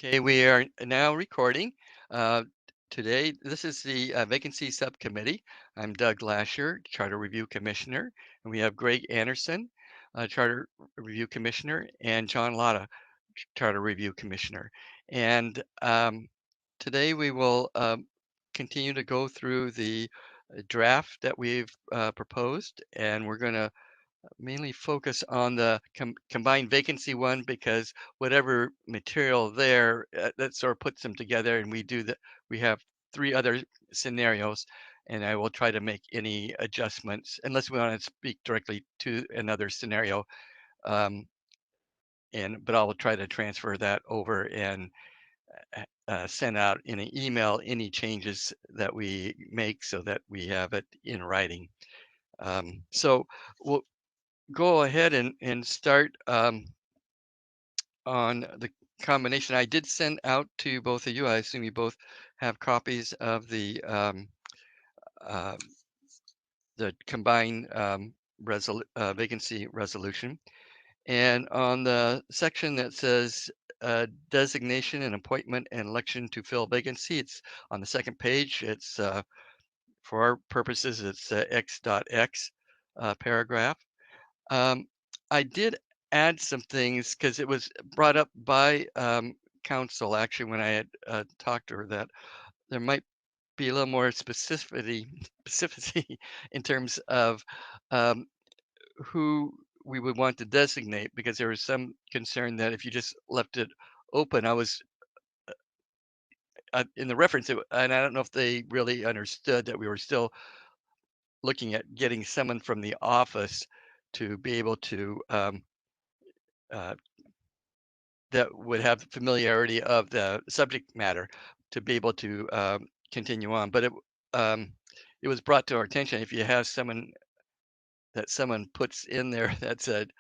Okay, we are now recording. Uh, Today, this is the Vacancy Subcommittee. I'm Doug Lasher, Charter Review Commissioner, and we have Greg Anderson, Charter Review Commissioner, and John Latta, Charter Review Commissioner. And today we will continue to go through the draft that we've proposed, and we're going to mainly focus on the combined vacancy one because whatever material there that sort of puts them together, and we have three other scenarios, and I will try to make any adjustments unless we want to speak directly to another scenario. um, but I'll try to transfer that over and send out in an email any changes that we make so that we have it in writing. So we'll go ahead and start on the combination. I did send out to both of you. I assume you both have copies of uh, the combined vacancy resolution. And on the section that says designation and appointment and election to fill vacancy, it's on the second page. It's for our purposes, it's X.X paragraph. Um, I did add some things because it was brought up by council actually when I had talked to her that there might be a little more specificity in terms of um, who we would want to designate because there was some concern that if you just left it open, I was in the reference, and I don't know if they really understood that we were still looking at getting someone from the office to be able to uh, that would have familiarity of the subject matter to be able to continue on. But um, it was brought to our attention if you have someone puts in there that's an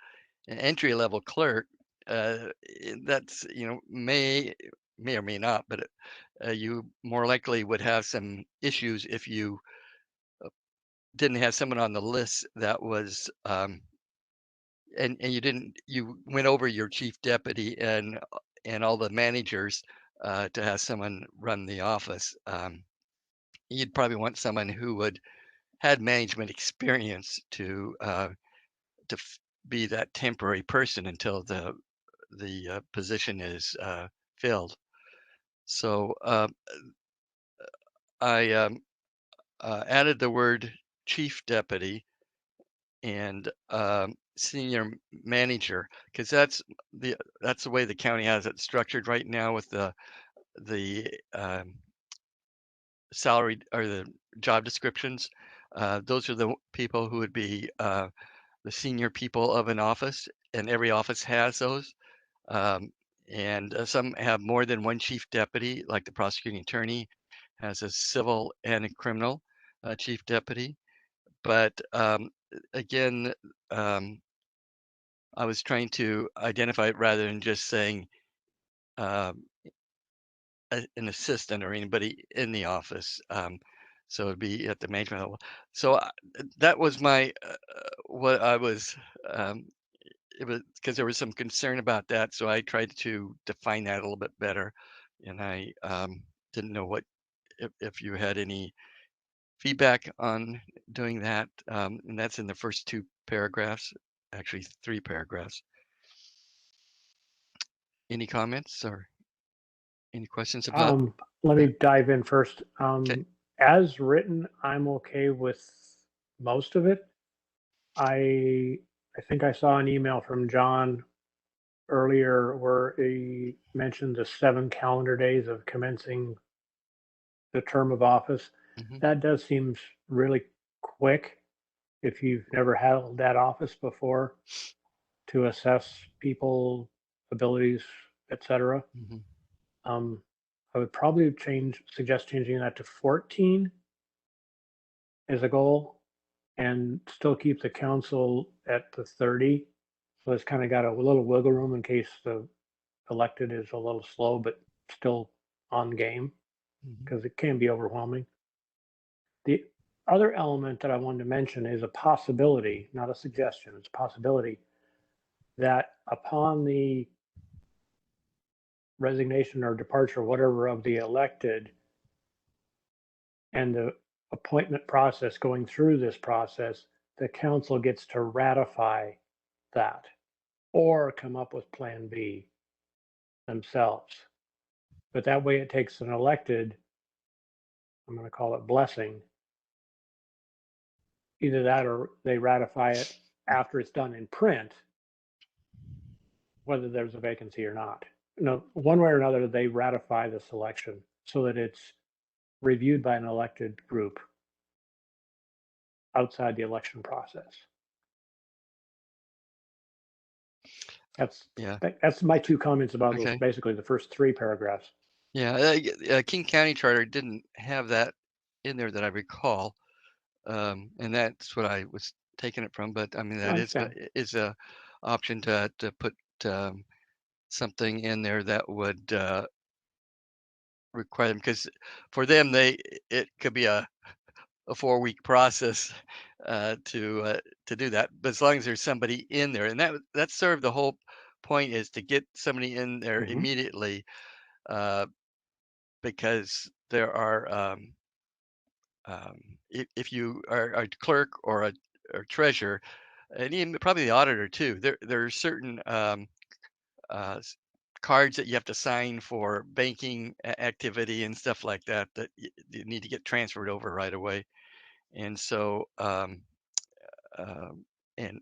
entry level clerk, that's may or may not, but you more likely would have some issues if you didn't have someone on the list that was and you went over your chief deputy and all the managers to have someone run the office. You'd probably want someone who would had management experience to be that temporary person until the position is filled. So I added the word chief deputy and senior manager because that's the way the county has it structured right now with the salary or the job descriptions. Those are the people who would be the senior people of an office, and every office has those. Um, and some have more than one chief deputy, like the prosecuting attorney has a civil and a criminal chief deputy. But again, um, I was trying to identify it rather than just saying um, an assistant or anybody in the office. So it'd be at the management level. So that was my what I was. Um, it was because there was some concern about that, so I tried to define that a little bit better, and I didn't know if you had any feedback on doing that, and that's in the first two paragraphs, actually three paragraphs. Any comments or any questions about? Let me dive in first. Okay. As written, I'm okay with most of it. I I think I saw an email from John earlier where he mentioned the 7 calendar days of commencing the term of office. Hmm. That does seem really quick if you've never held that office before to assess people, abilities, etc. Hmm. Um, I would probably suggest changing that to 14 as a goal and still keep the council at the 30. So it's kind of got a little wiggle room in case the elected is a little slow, but still on game Hmm. because it can be overwhelming. The other element that I wanted to mention is a possibility, not a suggestion, it's a possibility that upon the resignation or departure, whatever, of the elected, and the appointment process, going through this process, the council gets to ratify that or come up with Plan B themselves. But that way it takes an elected, I'm going to call it blessing, either that or they ratify it after it's done in print, whether there's a vacancy or not. No, one way or another, they ratify the selection so that it's reviewed by an elected group outside the election process. That's Yeah. that's my two comments about those, Okay. basically the first three paragraphs. Yeah. King County Charter didn't have that in there that I recall, and that's what I was taking it from. But I mean, I that understand. is a option to put something in there that would require them because for them it could be a 4-week process to do that. But as long as there's somebody in there, and that's sort of the whole point is to get somebody in there Mm-hmm. immediately uh, because there are if you are a clerk or a or treasurer and even probably the auditor too, there are certain uh, s- cards that you have to sign for banking activity and stuff like that that you need to get transferred over right away. And so um, and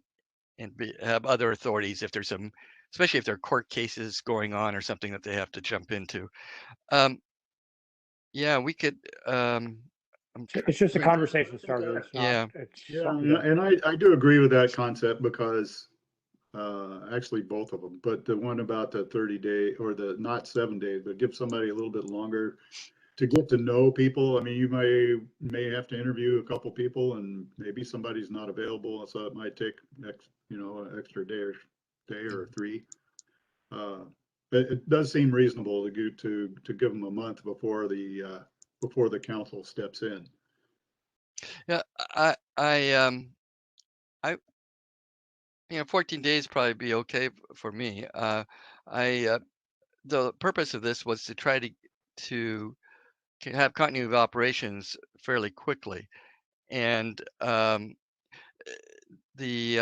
have other authorities if there's some, especially if there are court cases going on or something that they have to jump into. Um, yeah, we could. I'm It's just a trying. conversation starter. It's not. Yeah, It's Yeah, something to. and I do agree with that concept because actually both of them, but the one about the 30-day or the not 7 days, but give somebody a little bit longer to get to know people. I mean, you may have to interview a couple people and maybe somebody's not available, so it might take an extra day or three. Uh, but it does seem reasonable to give them a month before the council steps in. yeah. I 14 days probably be okay for me. I The purpose of this was to try to have continuity of operations fairly quickly, and the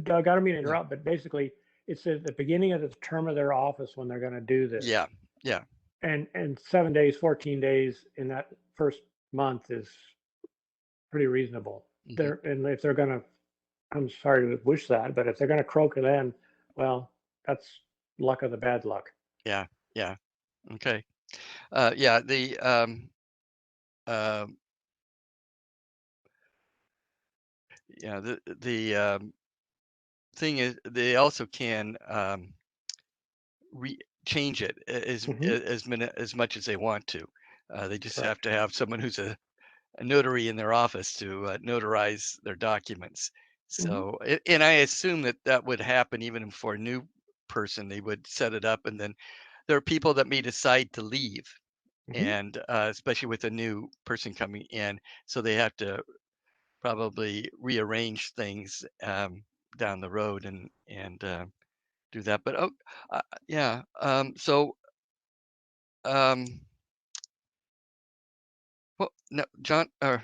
Doug, I don't mean to yeah, interrupt, but basically, it's at the beginning of the term of their office when they're going to do this, yeah, yeah. and 7 days, 14 days in that first month is pretty reasonable. Hmm. They're and if they're going to, I'm sorry to wish that, but if they're going to croak it in, well, that's luck of the bad luck. Yeah, yeah. Okay. Yeah, um, yeah, the thing is they also can re change it Hmm. as much as they want to. They just have Correct. to have someone who's a notary in their office to notarize their documents. Hmm. So, and I assume that that would happen even for a new person. They would set it up, and then there are people that may decide to leave, Hmm. and especially with a new person coming in, so they have to probably rearrange things down the road and do that. But oh, yeah. Um, well, no, John or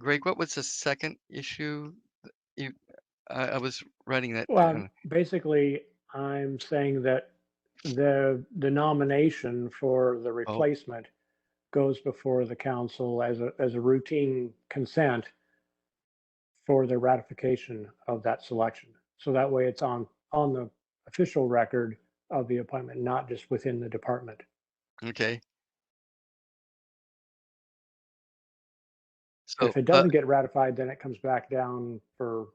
Greg, what was the second issue? You, I was writing that Well, down. basically, I'm saying that the nomination for the Oh, replacement goes before the council as a routine consent for the ratification of that selection. So that way it's on the official record of the appointment, not just within the department. okay. So, If it doesn't get ratified, then it comes back down for,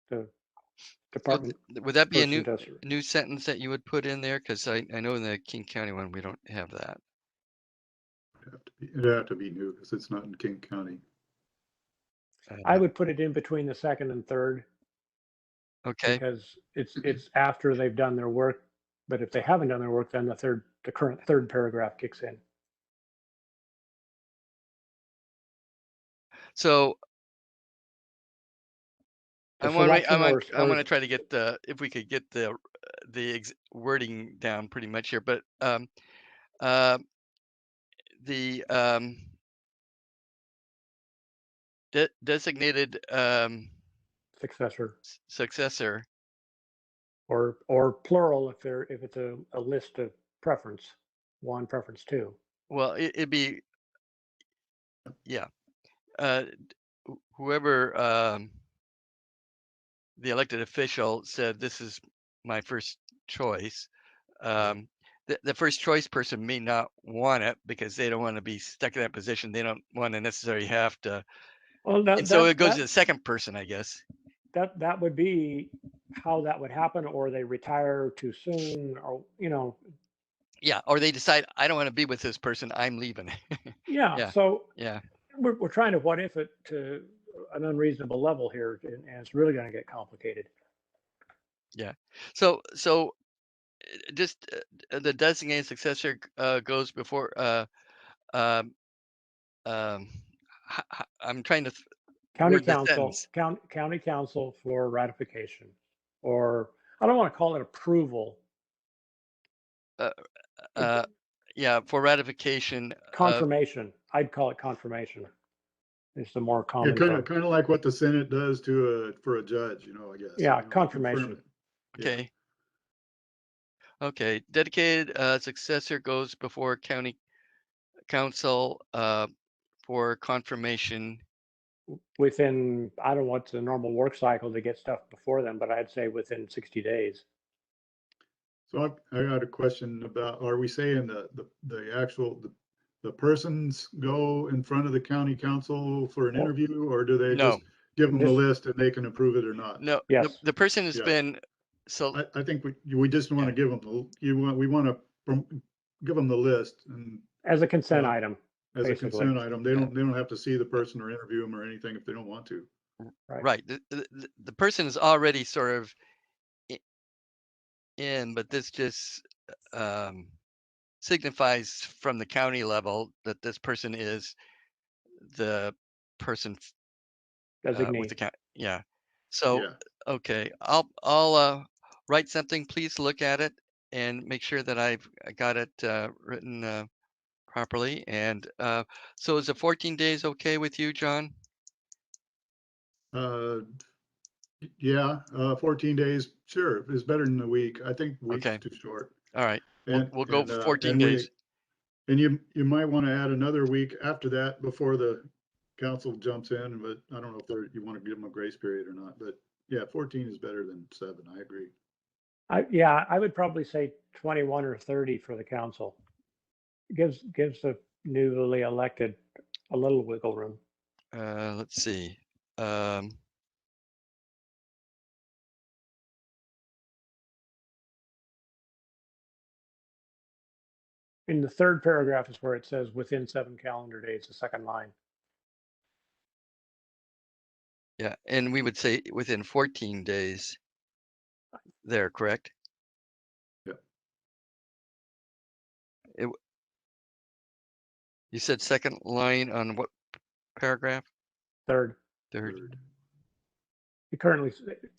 the so department would that be a person to. new sentence that you would put in there? Because I know in the King County one we don't have that. It'd have to be new because it's not in King County. I Uh, would put it in between the second and third okay. because it's after they've done their work. But if they haven't done their work, then the current third paragraph kicks in. So The selection or I want to try to get the if we could get the wording down pretty much here, but uh, the designated Successor, successor. or plural if it's a list of preference, one, preference two. Well, it'd be, yeah. Whoever the elected official said, this is my first choice. The first choice person may not want it because they don't want to be stuck in that position. They don't want to necessarily have to, Well, and so it goes to the second person, I guess. that would be how that would happen, or they retire too soon, or Yeah, or they decide I don't want to be with this person. I'm leaving. yeah. Yeah, So yeah. we're trying to what if it to an unreasonable level here, and it's really going to get complicated. Yeah. So just the designated successor goes before. Um, I'm trying to County word the council, sentence. county council for ratification, or I don't want to call it approval. Uh, It, yeah, for ratification of. confirmation. I'd call it confirmation. It's the more Yeah, common kind term. of like what the Senate does to for a judge, I guess. Yeah, They confirm confirmation. it. Yeah. Okay. Okay. Dedicated successor goes before county council for confirmation. Within, I don't know what's the normal work cycle to get stuff before then, but I'd say within 60 days. So I got a question about, are we saying the actual, the persons go in front of the county council for an Well, interview, or do they No, just give in them the this, list and they can approve it or not? no. yes, The person has Yeah. been so. I think we just want to give them, we want to give them the list and as a consent uh, item, as a basically. consent item. They don't have to see the person or interview them or anything if they don't want to. Right. Right. The person is already sort of in, but this just um, signifies from the county level that this person is the person with Designee. the county. Yeah. So, Yeah. okay, I'll write something. Please look at it and make sure that I've got it written properly. And so is the 14 days okay with you, John? Uh, yeah, 14 days, sure, is better than a week. I think week's Okay. too short. All right. And, We'll go 14 and days. you might want to add another week after that before the council jumps in, but I don't know if you want to give them a grace period or not, but yeah, 14 is better than 7. I agree. I would probably say 21 or 30 for the council. Gives the newly elected a little wiggle room. Let's see. In the third paragraph is where it says within 7 calendar days, the second line. Yeah, and we would say within 14 days there, correct? Yep. You said second line on what paragraph? Third. Third. You currently,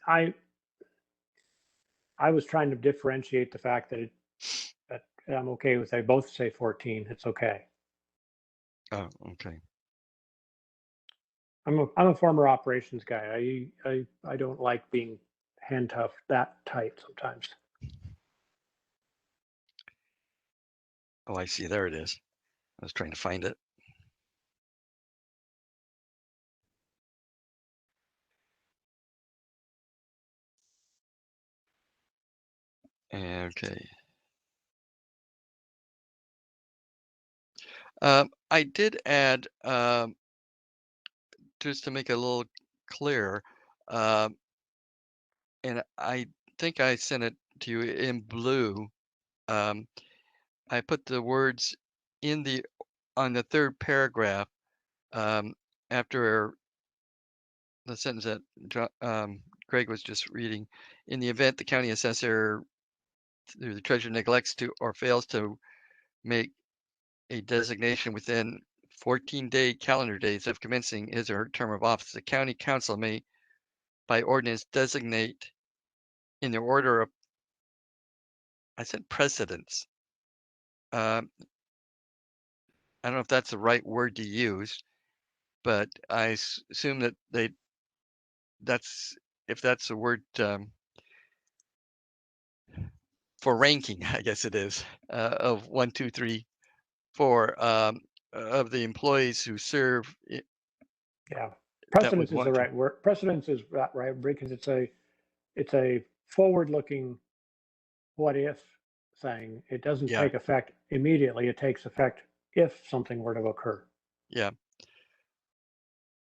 I was trying to differentiate the fact that I'm okay with, they both say 14. It's okay. Oh, okay. I'm a former operations guy. I don't like being handcuffed that tight sometimes. Oh, I see. There it is. I was trying to find it. Okay. I did add, just to make it a little clearer, and I think I sent it to you in blue. I put the words in on the third paragraph after the sentence that Greg was just reading. In the event the county assessor through the treasurer neglects to or fails to make a designation within 14-day calendar days of commencing his or her term of office, the county council may, by ordinance, designate in the order of I said precedence. I don't know if that's the right word to use, but I assume that that's if that's the word for ranking, I guess it is, of 1, 2, 3, 4 of the employees who serve Yeah. that would Precedence is the want to. right word. Precedence is right because it's a forward-looking what if thing. It doesn't Yeah, take effect immediately. It takes effect if something were to occur. yeah,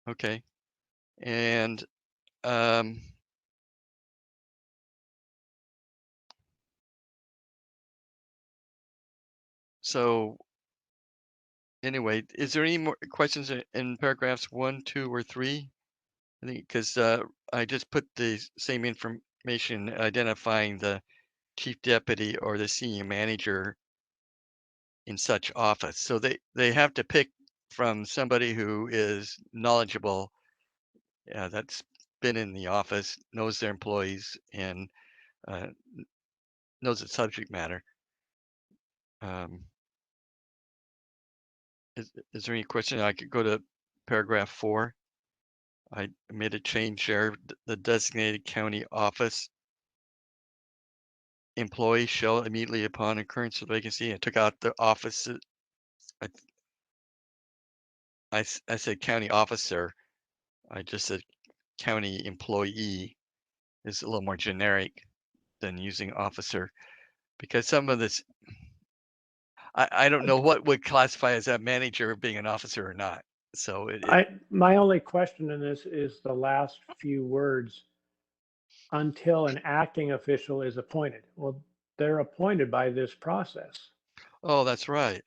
okay. And um, so anyway, is there any more questions in paragraphs 1, 2, or 3? I think because I just put the same information identifying the chief deputy or the senior manager in such office. So they have to pick from somebody who is knowledgeable, that's been in the office, knows their employees, and uh, knows the subject matter. Um, is there any question? I could go to paragraph 4. I made a change there. The designated county office employee shall immediately upon occurrence of vacancy. I took out the office. I, I said county officer. I just said county employee is a little more generic than using officer because some of this, I don't know what would classify as a manager being an officer or not. So My only question in this is the last few words, until an acting official is appointed. Well, they're appointed by this process. oh, that's right.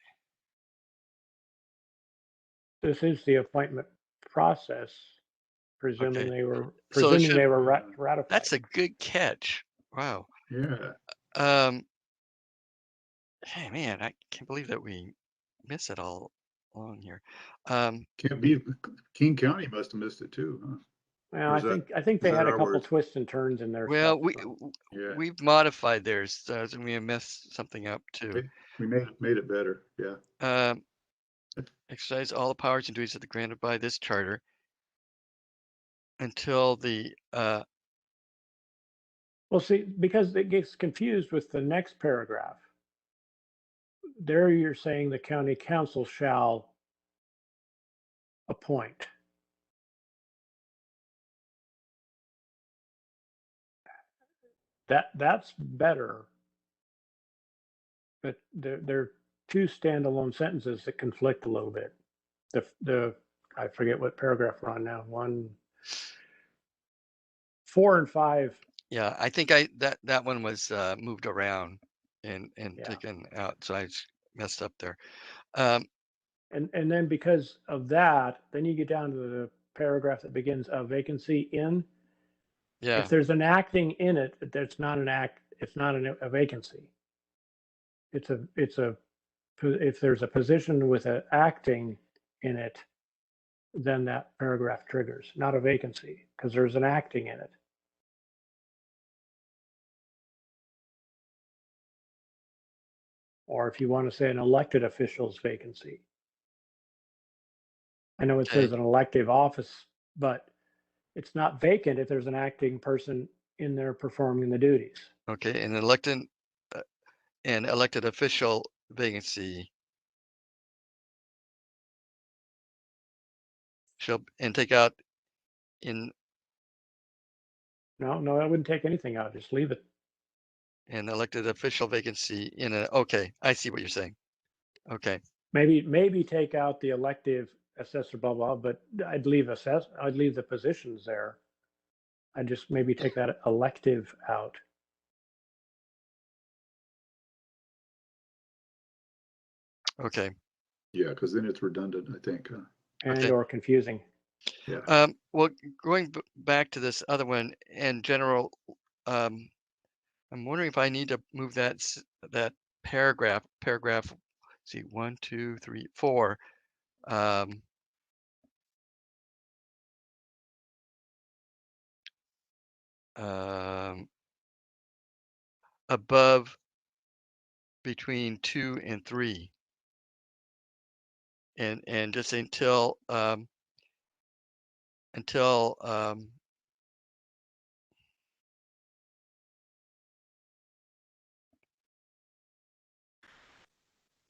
This is the appointment process, Okay. So it presuming should, they were Yeah. ratified. that's a good catch. Wow. Yeah. Um, Hey, man, I can't believe that we missed it all along here. Um, Can't be, King County must have missed it too, huh? Well, Or I think is they that had a our couple words? twists and turns in their well, stuff, but Yeah. we've modified theirs, so we may have messed something up too. Okay. We made it better. Yeah. Um, Exercise all the powers and duties that are granted by this charter until the well, see, because it gets confused with the next paragraph. There you're saying the county council shall appoint. That's better, but they're two standalone sentences that conflict a little bit. The I forget what paragraph we're on now. 4 and 5. yeah, I think that one was moved around and Yeah, taken out, so messed up there. Um, and then because of that, then you get down to the paragraph that begins a vacancy in. If yeah, there's an acting in it, that's not an act. It's not a vacancy. It's a if there's a position with an acting in it, then that paragraph triggers, not a vacancy, because there's an acting in it. Or if you want to say an elected official's vacancy. I know it okay, says an elective office, but it's not vacant if there's an acting person in there performing the duties. okay, uh, an elected official vacancy shall and take out in No, I wouldn't take anything out. Just leave it. an elected official vacancy in a, okay, I see what you're saying. Okay, Maybe take out the elective assessor, blah blah. But I'd leave the positions there. I'd just maybe take that elective out. okay, Yeah. Cause then it's redundant, I think. And okay. or confusing. Yeah. Well, going back to this other one in general, um, I'm wondering if I need to move that paragraph, see, 1, 2, 3, 4, um, um, above between 2 and 3. And just until an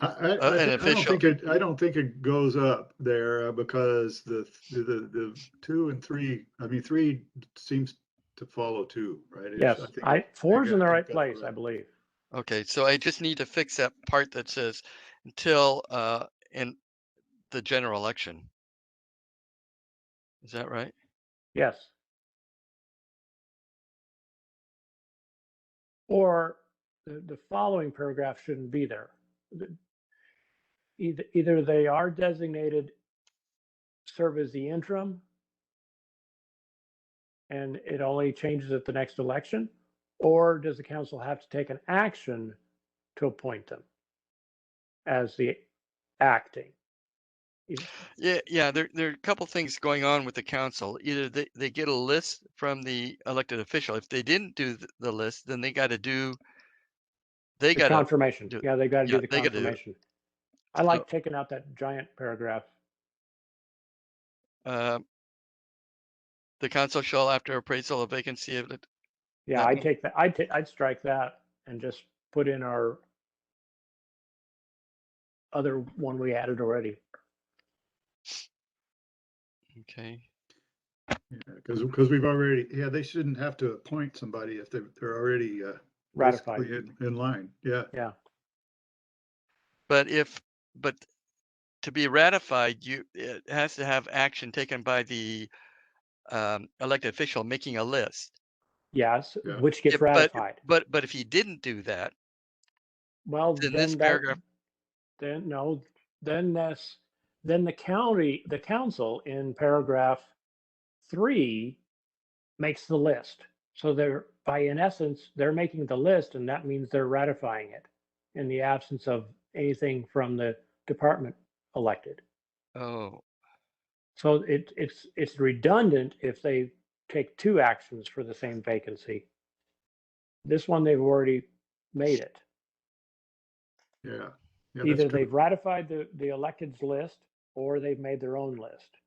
official. I don't think it goes up there because the 2 and 3, I mean, 3 seems to follow 2, right? Yes, I four's in the think right that's place, I correct. believe. Okay, so I just need to fix that part that says until in the general election. Is that right? Yes. Or the following paragraph shouldn't be there. Either they are designated serve as the interim and it only changes at the next election, or does the council have to take an action to appoint them as the acting? Yeah. There are a couple things going on with the council. Either they get a list from the elected official. If they didn't do the list, then they got to do. They The got to confirmation. do. Yeah, they got to Yeah, do the they got to do it. confirmation. I So, like taking out that giant paragraph. uh, the council shall, after appraisal of vacancy of it. Yeah, That I'd one. take that. I'd strike that and just put in our other one we added already. Okay. Yeah, because we've already, they shouldn't have to appoint somebody if they're already Ratified. basically in line. Yeah. Yeah. But to be ratified, it has to have action taken by the elected official making a list. Yes, Yeah. which gets If, but ratified. but if he didn't do that, Well, then this paragraph. then no, then the council in paragraph 3 makes the list. So in essence, they're making the list, and that means they're ratifying it in the absence of anything from the department elected. Oh, So it's redundant if they take 2 actions for the same vacancy. This one, they've already made it. Yeah. Yeah, that's Either true. they've ratified the electeds list or they've made their own list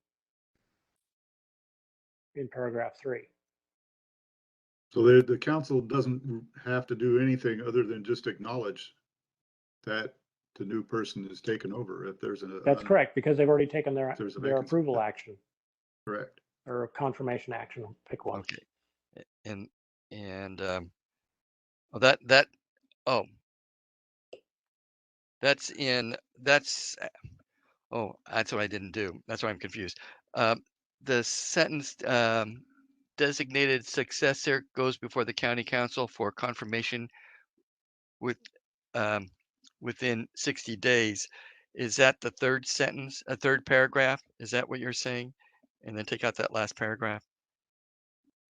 in paragraph 3. So the council doesn't have to do anything other than just acknowledge that the new person is taken over if there's That's correct, because they've already taken if there's a their vacancy. approval Yeah, action correct. or a confirmation action. Pick one. okay. And oh, that oh, that's oh, that's what I didn't do. That's why I'm confused. The sentence designated successor goes before the county council for confirmation with um, within 60 days. Is that the third sentence, a third paragraph? Is that what you're saying? And then take out that last paragraph.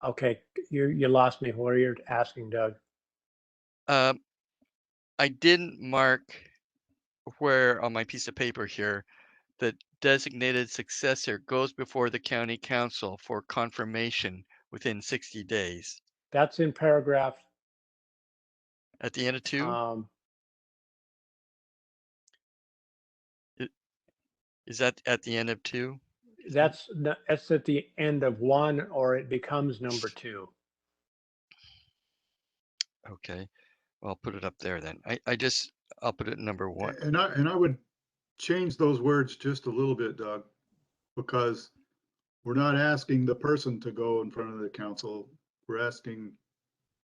Okay, you lost me. What are you asking, Doug? Um, I didn't mark where on my piece of paper here the designated successor goes before the county council for confirmation within 60 days. That's in paragraph. At the end of 2? Is that at the end of 2? That's at the end of 1, or it becomes number 2. Okay. Well, I'll put it up there then. I'll put it in number 1. And I would change those words just a little bit, Doug, because we're not asking the person to go in front of the council. We're asking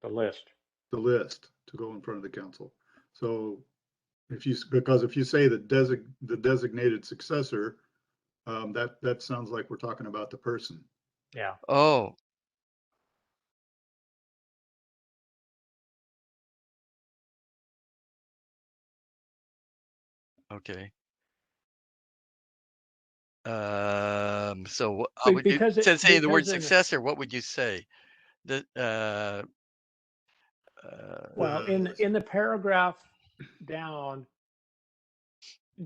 The list. the list to go in front of the council. So because if you say the designated successor, that sounds like we're talking about the person. Yeah. Oh. Okay. So how would you, Because instead of saying the word because successor, what would you say? The well, in the paragraph down,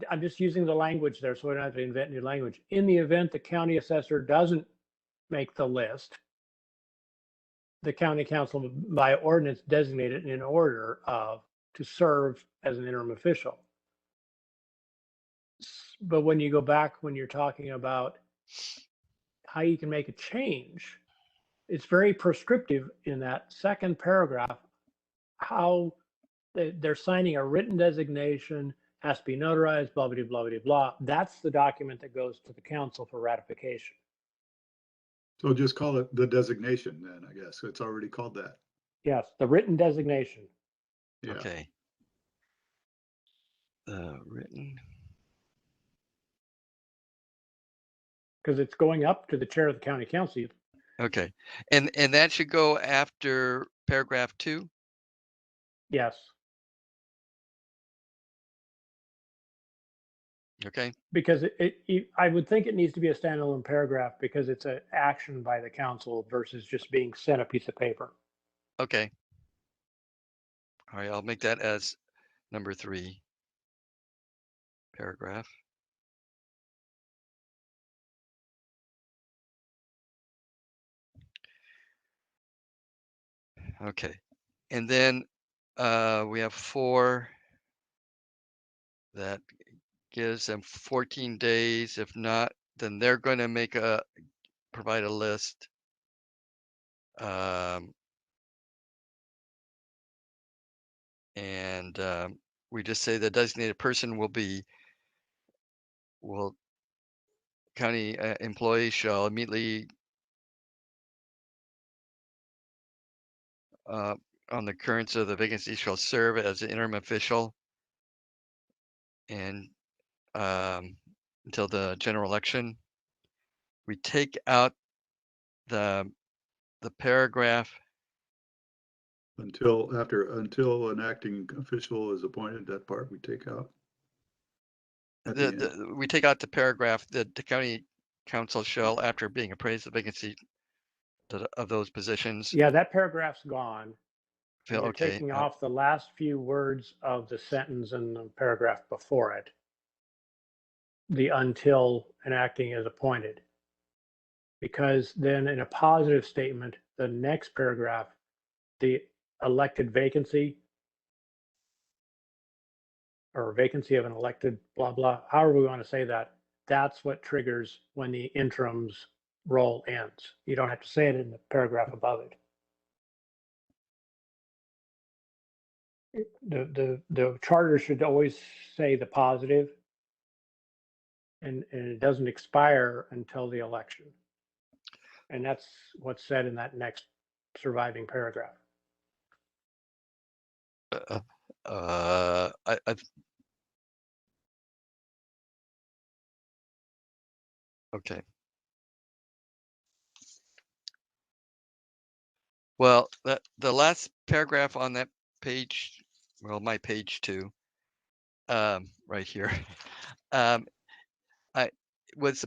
I'm just using the language there, so I don't have to invent new language. In the event the county assessor doesn't make the list, the county council by ordinance designated in order of to serve as an interim official. But when you go back, when you're talking about how you can make a change, it's very prescriptive in that second paragraph, how they're signing a written designation, has to be notarized, blah, blah, blah, blah, blah. That's the document that goes to the council for ratification. So just call it the designation then, I guess. It's already called that. Yes, the written designation. Yeah. Okay. Written. Because it's going up to the chair of the county council. Okay. And that should go after paragraph 2? Yes, Okay. because I would think it needs to be a standalone paragraph because it's an action by the council versus just being sent a piece of paper. Okay. All right, I'll make that as number 3 paragraph. Okay. And then we have 4 that gives them 14 days. If not, then they're going to provide a list. And we just say the designated person will county employees shall immediately on the occurrence of the vacancy shall serve as an interim official and until the general election. We take out the paragraph Until an acting official is appointed, that part we take out. At the end. we take out the paragraph that the county council shall, after being appraised the vacancy of those positions. Yeah, that paragraph's gone. And you're Okay. taking off the last few words of the sentence in the paragraph before it. The until an acting is appointed. Because then in a positive statement, the next paragraph, the elected vacancy or vacancy of an elected blah, blah, however we want to say that, that's what triggers when the interim's role ends. You don't have to say it in the paragraph above it. The charter should always say the positive, and it doesn't expire until the election. And that's what's said in that next surviving paragraph. Okay. Well, the last paragraph on that page, well, my page 2, right here, I was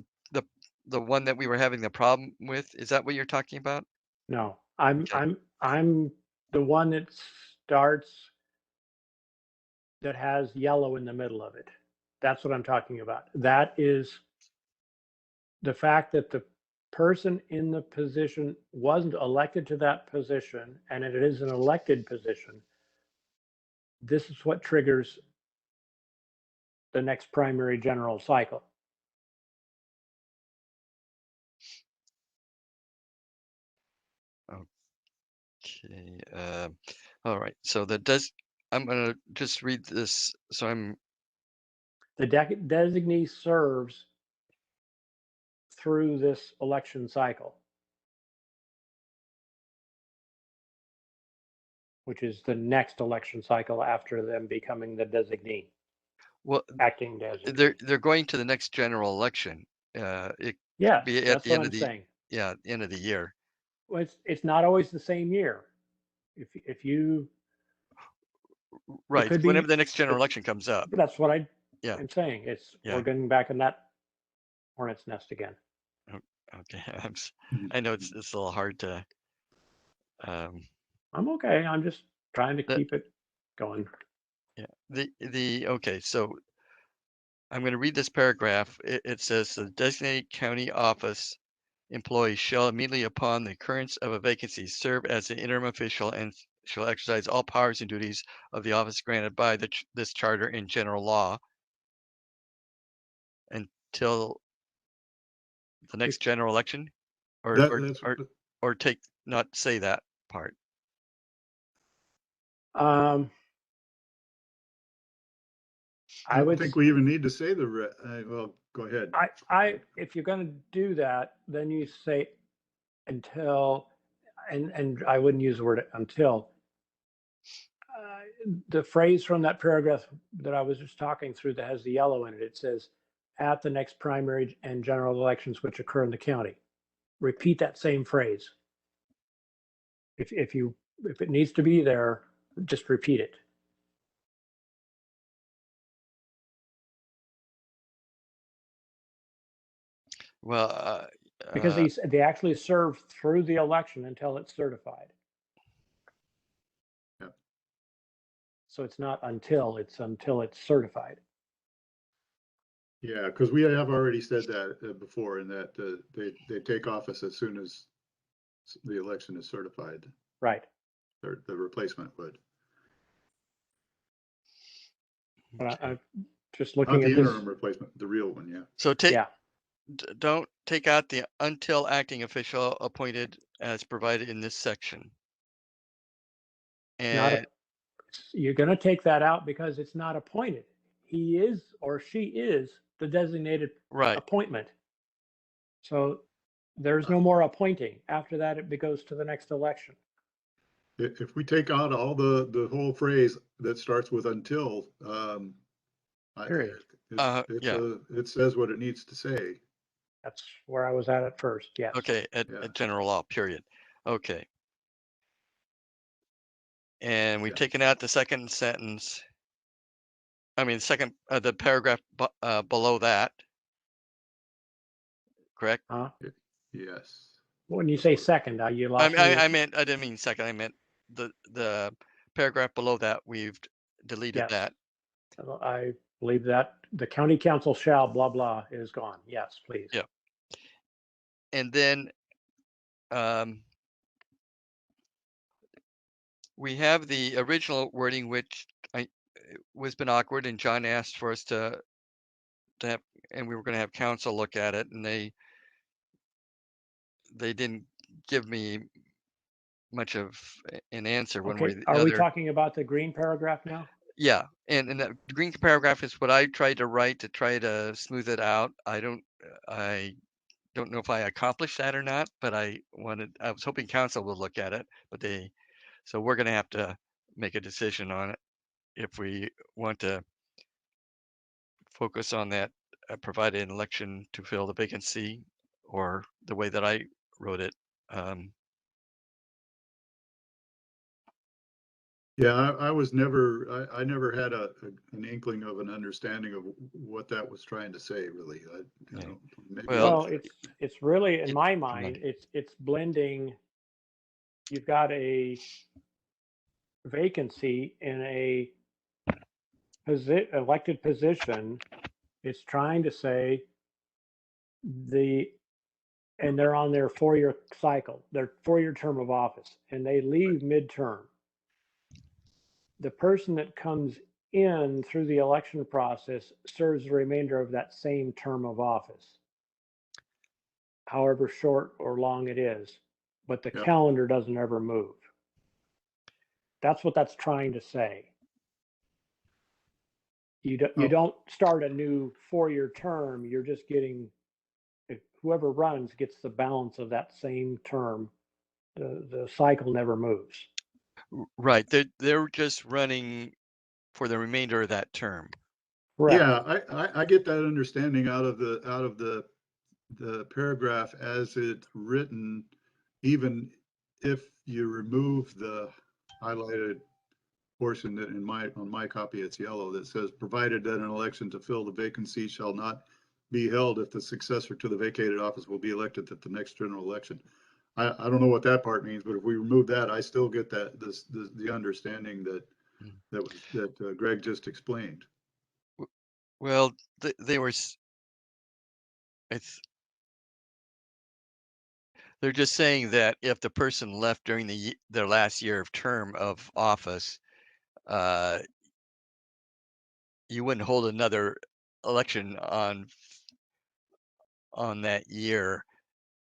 the one that we were having the problem with. Is that what you're talking about? No, Okay. I'm the one that starts that has yellow in the middle of it. That's what I'm talking about. That is the fact that the person in the position wasn't elected to that position and it is an elected position. This is what triggers the next primary general cycle. Okay. All right. So I'm going to just read this. So The designee serves through this election cycle, which is the next election cycle after them becoming the designee, well, acting designee. they're going to the next general election. It Yes, could be at that's the what end I'm of the saying. end of the year. Well, it's not always the same year. If you it Right. could Whenever be the next general election comes up. that's what I Yeah. am saying. We're Yeah. getting back in that hornet's nest again. Okay. I know it's a little hard to. I'm okay. I'm just trying to keep it going. Yeah. Okay. So I'm going to read this paragraph. It says the designated county office employee shall immediately upon the occurrence of a vacancy serve as the interim official and shall exercise all powers and duties of the office granted by this charter and general law until the next general election, or That's take not say that part. I I don't would, think we even need to say well, go ahead. if you're going to do that, then you say until, and I wouldn't use the word until. The phrase from that paragraph that I was just talking through that has the yellow in it, it says, at the next primary and general elections which occur in the county. Repeat that same phrase. If it needs to be there, just repeat it. Well, Because they actually serve through the election until it's certified. Yeah. So it's not until it's certified. Yeah, because we have already said that before, in that they take office as soon as the election is certified. Right. Or the replacement would. But I'm just Not looking the at this. interim replacement, the real one, yeah. So Yeah. don't take out the until acting official appointed as provided in this section. And You're going to take that out because it's not appointed. He is or she is the designated right. appointment. So there's no more appointing. After that, it goes to the next election. If we take out all the whole phrase that starts with until, Period. it says what it needs to say. That's where I was at first. Yes. Okay, at general law, period. Okay. And we've taken out the second sentence. I mean, the paragraph below that. Correct? Yes. When you say second, you lost me. I didn't mean second. I meant the paragraph below that. We've deleted that. I believe that the county council shall blah blah is gone. Yes, please. Yeah. And then we have the original wording, which was been awkward, and John asked for us to have, and we were going to have council look at it, and they didn't give me much of an answer one way or the Are other. we talking about the green paragraph now? Yeah, and the green paragraph is what I tried to write to try to smooth it out. I don't know if I accomplished that or not, but I was hoping council would look at it, but so we're going to have to make a decision on it if we want to focus on that, provide an election to fill the vacancy, or the way that I wrote it. Yeah, I was never, I never had an inkling of an understanding of what that was trying to say, really. Well, it's really, in my mind, it's blending. You've got a vacancy in a elected position. It's trying to say and they're on their 4-year cycle, their 4-year term of office, and they leave midterm. The person that comes in through the election process serves the remainder of that same term of office, however short or long it is, but the calendar doesn't ever move. That's what that's trying to say. You don't start a new 4-year term. You're just getting, whoever runs gets the balance of that same term. The cycle never moves. Right. They're just running for the remainder of that term. Correct. Yeah, I get that understanding out of the paragraph as it's written, even if you remove the highlighted portion that on my copy it's yellow, that says, provided that an election to fill the vacancy shall not be held if the successor to the vacated office will be elected at the next general election. I don't know what that part means, but if we remove that, I still get the understanding that Greg just explained. Well, they were. They're just saying that if the person left during their last year of term of office, uh, you wouldn't hold another election on that year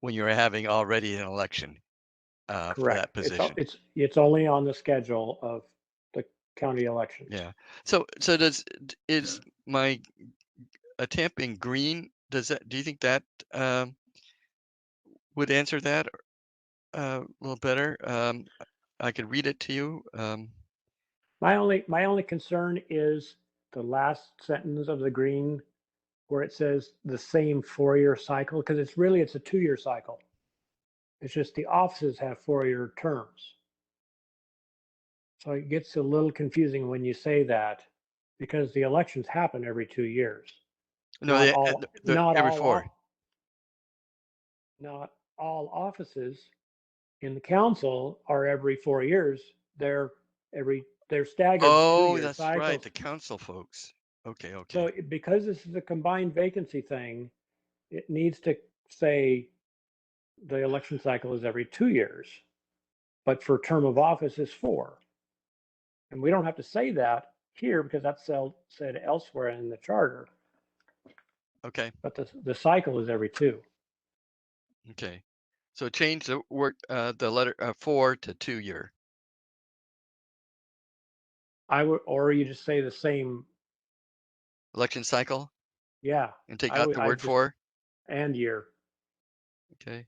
when you're having already an election for Correct. that position. It's only on the schedule of the county elections. Yeah. So is my attempt in green, do you think that would answer that a little better? I could read it to you. My only concern is the last sentence of the green where it says the same 4-year cycle, because it's a 2-year cycle. It's just the offices have 4-year terms. So it gets a little confusing when you say that because the elections happen every 2 years. No, they're every 4. Not all offices in the council are every 4 years. They're staggered Oh, 2-year that's right, cycles. the council folks. Okay. So because this is a combined vacancy thing, it needs to say the election cycle is every 2 years, but for term of office is 4. And we don't have to say that here because that's said elsewhere in the charter. Okay. But the cycle is every 2. Okay. So change the word, the letter 4 to 2-year. Or you just say the same. Election cycle Yeah. and take out the word 4. And year. Okay.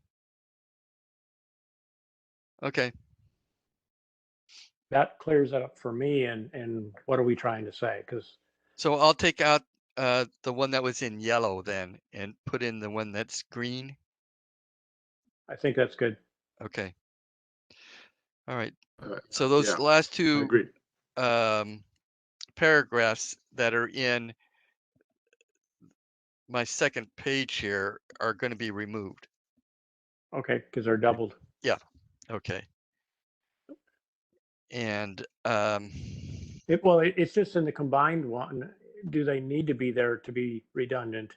Okay. That clears it up for me. And what are we trying to say? Because So I'll take out the one that was in yellow then and put in the one that's green. I think that's good. Okay. All right. So those last I 2 agree. paragraphs that are in my second page here are going to be removed. Okay, because they're doubled. Yeah. Okay. And It's just in the combined one. Do they need to be there to be redundant?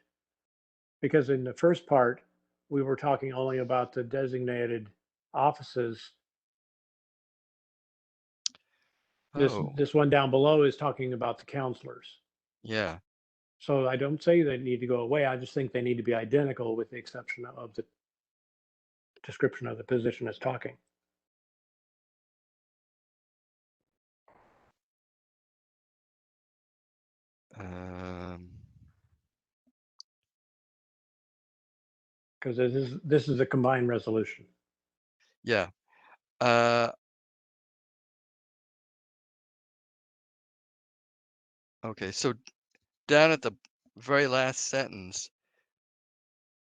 Because in the first part, we were talking only about the designated offices. oh, This one down below is talking about the counselors. yeah. So I don't say they need to go away. I just think they need to be identical with the exception of the description of the position as talking. Because this is a combined resolution. Yeah. Okay. So down at the very last sentence,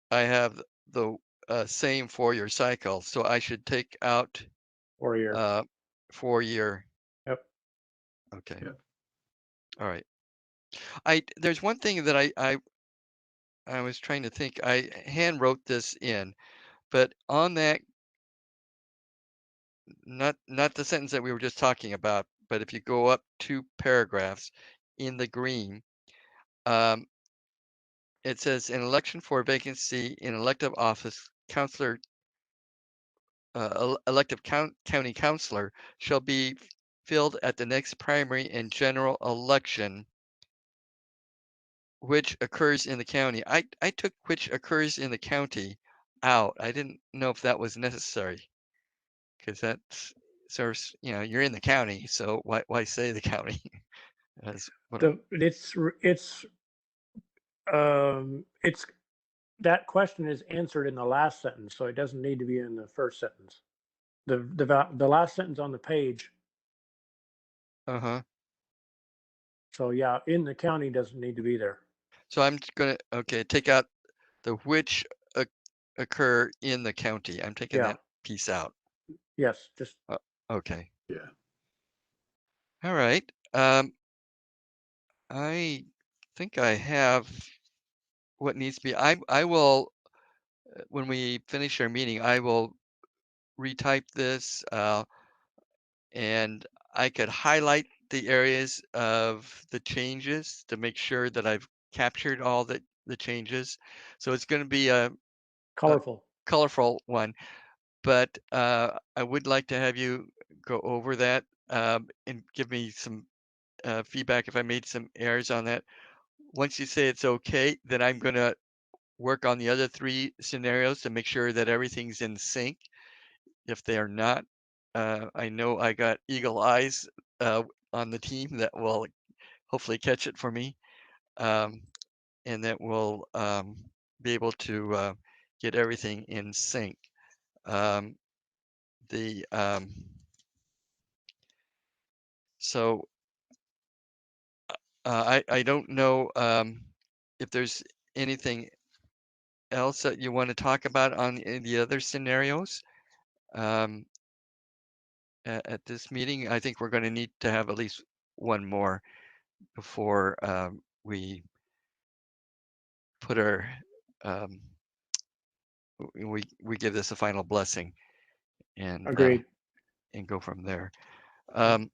I have the same 4-year cycle. So I should take out 4-year. 4-year. Yep. Okay. Yep. All right. There's one thing that I was trying to think. I hand wrote this in, but on that, not the sentence that we were just talking about, but if you go up 2 paragraphs in the green, um, it says an election for a vacancy in elective office, counselor, elective county counselor shall be filled at the next primary and general election which occurs in the county. I took which occurs in the county out. I didn't know if that was necessary because that's sort of, you're in the county, so why say the county? That's what It's that question is answered in the last sentence, so it doesn't need to be in the first sentence. The last sentence on the page. uh-huh. So yeah, in the county doesn't need to be there. So I'm gonna take out the which occur in the county. I'm taking Yeah. that piece out. Yes. Just Okay. Yeah. All right. I think I have what needs to be. I will when we finish our meeting, I will retype this and I could highlight the areas of the changes to make sure that I've captured all the changes. So it's going to be a colorful. colorful one. but I would like to have you go over that and give me some feedback if I made some errors on that. Once you say it's okay, then I'm going to work on the other three scenarios to make sure that everything's in sync. If they are not, I know I got eagle eyes on the team that will hopefully catch it for me, um, and that will be able to get everything in sync. Um, the so I don't know if there's anything else that you want to talk about on the other scenarios um, at this meeting. I think we're going to need to have at least one more before we put our um, we give this a final blessing and Agreed. and go from there. Um,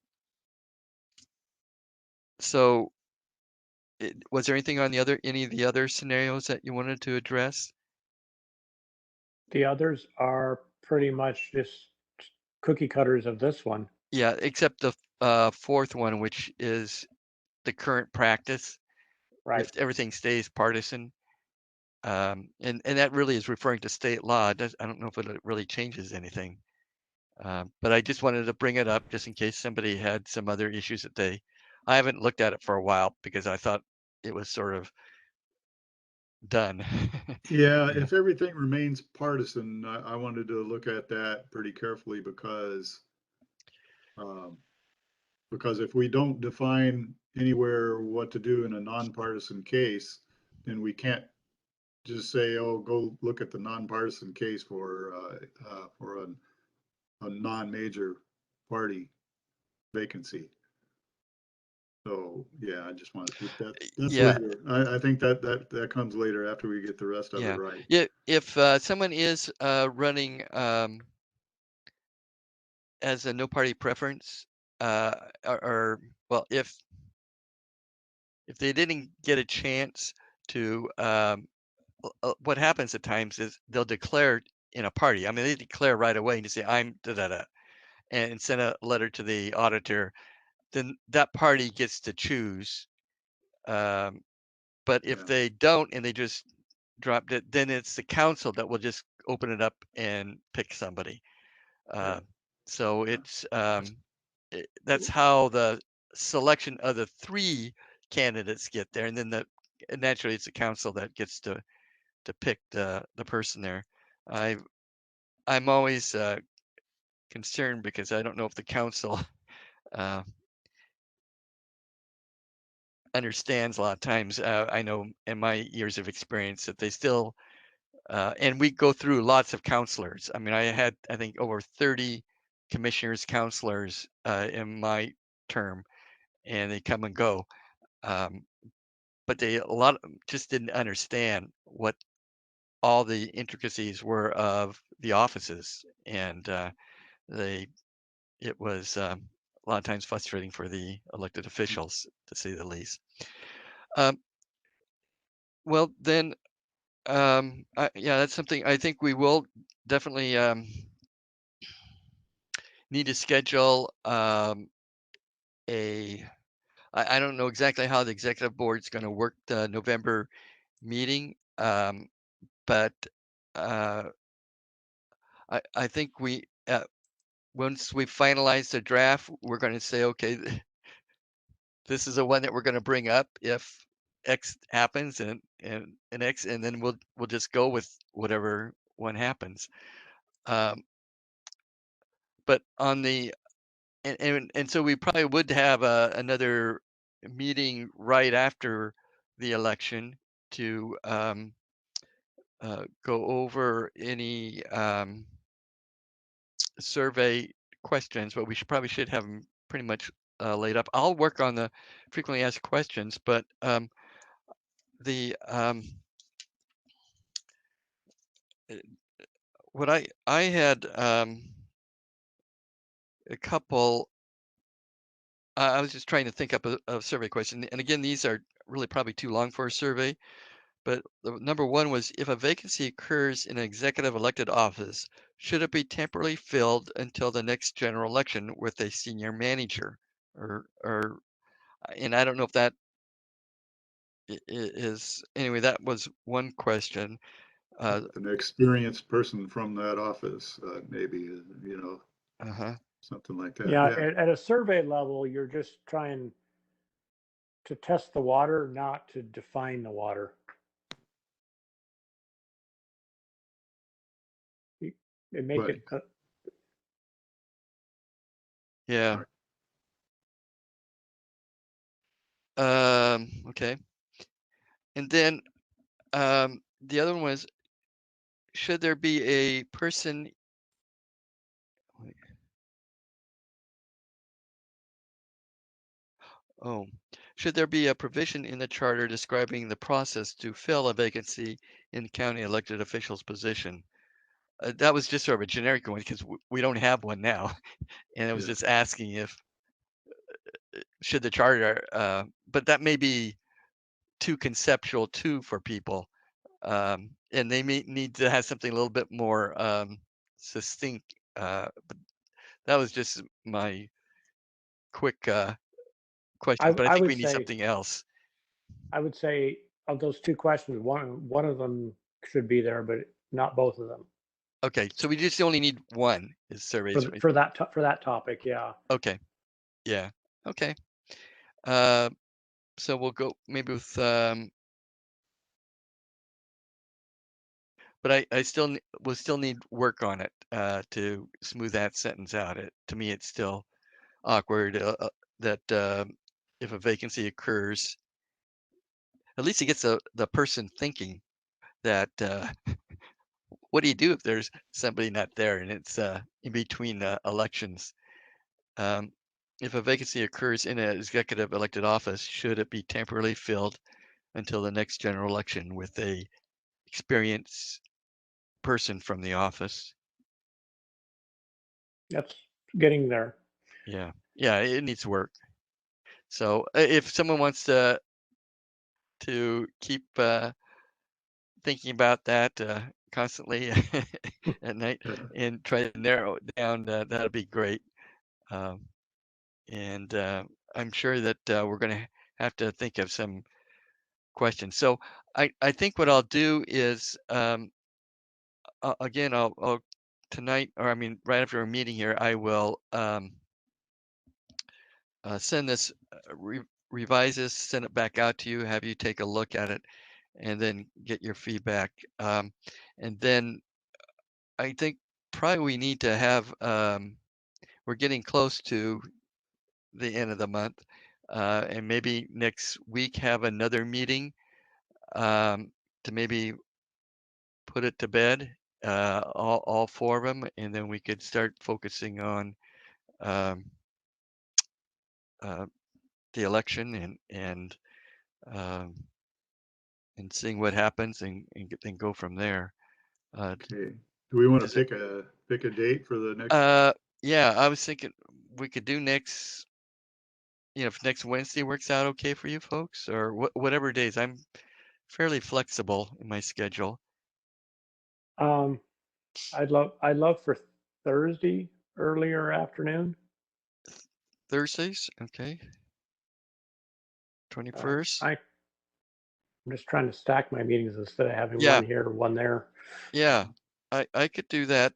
so, was there anything on any of the other scenarios that you wanted to address? The others are pretty much just cookie cutters of this one. Yeah, except the fourth one, which is the current practice. Right. If everything stays partisan, and that really is referring to state law. I don't know if it really changes anything. But I just wanted to bring it up just in case somebody had some other issues that I haven't looked at it for a while because I thought it was sort of done. Yeah, Yeah. if everything remains partisan, I wanted to look at that pretty carefully um, because if we don't define anywhere what to do in a nonpartisan case, then we can't just say, "Oh, go look at the nonpartisan case for a non-major party vacancy." So yeah, I just want that's Yeah, later. I think that comes later after we get the rest of it yeah, right. yeah. If someone is running as a no party preference, uh, or well, if they didn't get a chance to, what happens at times is they'll declare in a party. I mean, they declare right away and just say, "I'm da da da," and send a letter to the auditor. Then that party gets to choose. Um, but if Yeah, they don't and they just dropped it, then it's the council that will just open it up and pick somebody. Uh, right. so Yeah. it's that's how the selection of the three candidates get there, and then and naturally it's the council that gets to pick the person there. I I'm always concerned because I don't know if the council uh, understands a lot of times. I know in my years of experience that they still and we go through lots of counselors. I mean, I had I think over 30 commissioners, counselors in my term, and they come and go. Um, but a lot of them just didn't understand what all the intricacies were of the offices, and they it was a lot of times frustrating for the elected officials, to say the least. Um, well, then, yeah, that's something I think we will definitely need to schedule a. I don't know exactly how the executive board is going to work the November meeting, but uh, I think once we finalize the draft, we're going to say, okay, this is the one that we're going to bring up if X happens and X, and then we'll just go with whatever one happens. Um, but on the and so we probably would have another meeting right after the election to go over any survey questions, but we should have them pretty much laid up. I'll work on the frequently asked questions, but the uh, what I had a couple. I was just trying to think up a survey question, and again, these are really probably too long for a survey. but the number one was if a vacancy occurs in an executive elected office, should it be temporarily filled until the next general election with a senior manager? Or and I don't know if that is anyway. That was one question. An experienced person from that office, maybe, Uh-huh. something like that. Yeah, Yeah, at a survey level, you're just trying to test the water, not to define the water. And make right. it, Yeah. Okay. And then the other one was, should there be a person? wait, Oh, should there be a provision in the charter describing the process to fill a vacancy in county elected officials' position? That was just sort of a generic one because we don't have one now, and I was Yeah, just asking if should the charter, but that may be too conceptual too for people, and they may need to have something a little bit more succinct. But that was just my quick question, but I I think would we need say, something else. I would say of those two questions, one of them should be there, but not both of them Okay, so we just only need one is surveys. for that topic. Yeah. Okay, yeah, okay. Uh, so we'll go maybe with, but I still will still need work on it to smooth that sentence out. To me, it's still awkward that if a vacancy occurs, at least it gets the person thinking that what do you do if there's somebody not there and it's in between elections? Um, if a vacancy occurs in an executive elected office, should it be temporarily filled until the next general election with a experienced person from the office? That's getting there. Yeah, yeah, it needs work. So if someone wants to keep thinking about that constantly at night yeah. and try to narrow it down, that'd be great. Um, and I'm sure that we're going to have to think of some questions. So I think what I'll do is again I'll tonight, or I mean right after our meeting here, I will send this revise this, send it back out to you, have you take a look at it, and then get your feedback. And then I think probably we need to have we're getting close to the end of the month, and maybe next week have another meeting to maybe put it to bed, all four of them, and then we could start focusing on um, uh, the election um, and seeing what happens and go from there. Uh, Okay. Do we want to does it? pick a date for the next? Uh, yeah, I was thinking we could do next. If next Wednesday works out okay for you folks, or whatever days. I'm fairly flexible in my schedule. Um, I'd love for Thursday earlier afternoon. Thursdays, okay. Uh, 21st. I'm just trying to stack my meetings instead of having Yeah, one here, one there. yeah. I could do that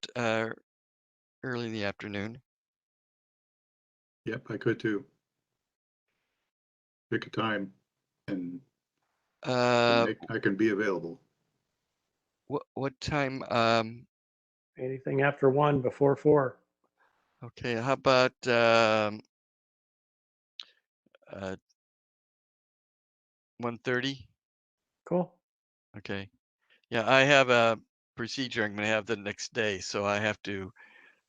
early in the afternoon. Yep, I could too. Pick a time and Uh, I can be available. what time? Anything after one, before four. Okay, how about 1:30? Cool. Okay. Yeah, I have a procedure I'm going to have the next day, so I have to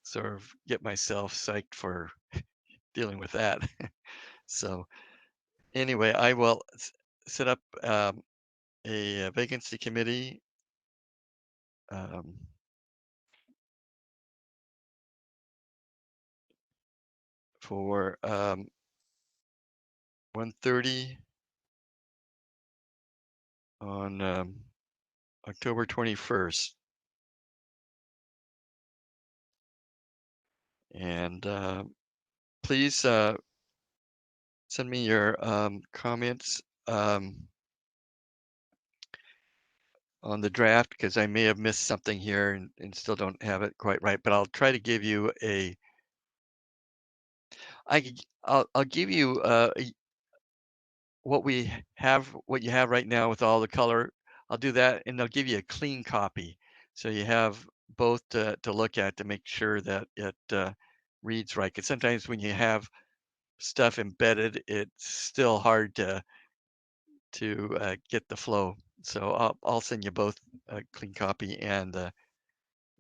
sort of get myself psyched for dealing with that. So anyway, I will set up a vacancy committee um, for 1:30 on October 21st. And please send me your comments on the draft, because I may have missed something here and still don't have it quite right. But I'll try to give you I'll give you what you have right now with all the color. I'll do that, and I'll give you a clean copy, so you have both to look at to make sure that it reads right. Because sometimes when you have stuff embedded, it's still hard to get the flow. So I'll send you both a clean copy and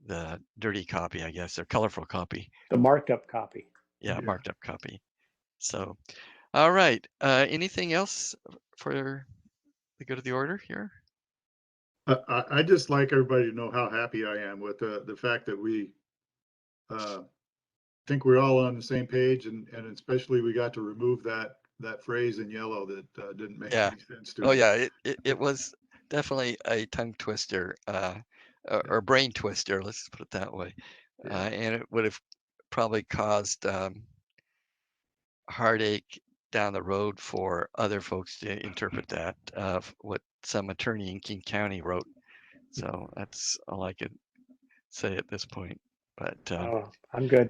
the dirty copy, I guess, or colorful copy. The marked up copy. Yeah, Yeah. marked up copy. So, all right. Anything else for the good of the order here? I just like everybody to know how happy I am with the fact that we think we're all on the same page, and especially we got to remove that phrase in yellow that didn't make Yeah. any sense to Oh me. yeah, it was definitely a tongue twister, or brain twister, let's put it that way. Yeah. And it would have probably caused heartache down the road for other folks to interpret that, what some attorney in King County wrote. So that's all I could say at this point. But Oh, I'm good.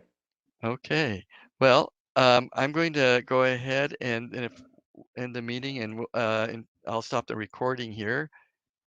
okay, well, I'm going to go ahead and end the meeting, and I'll stop the recording here.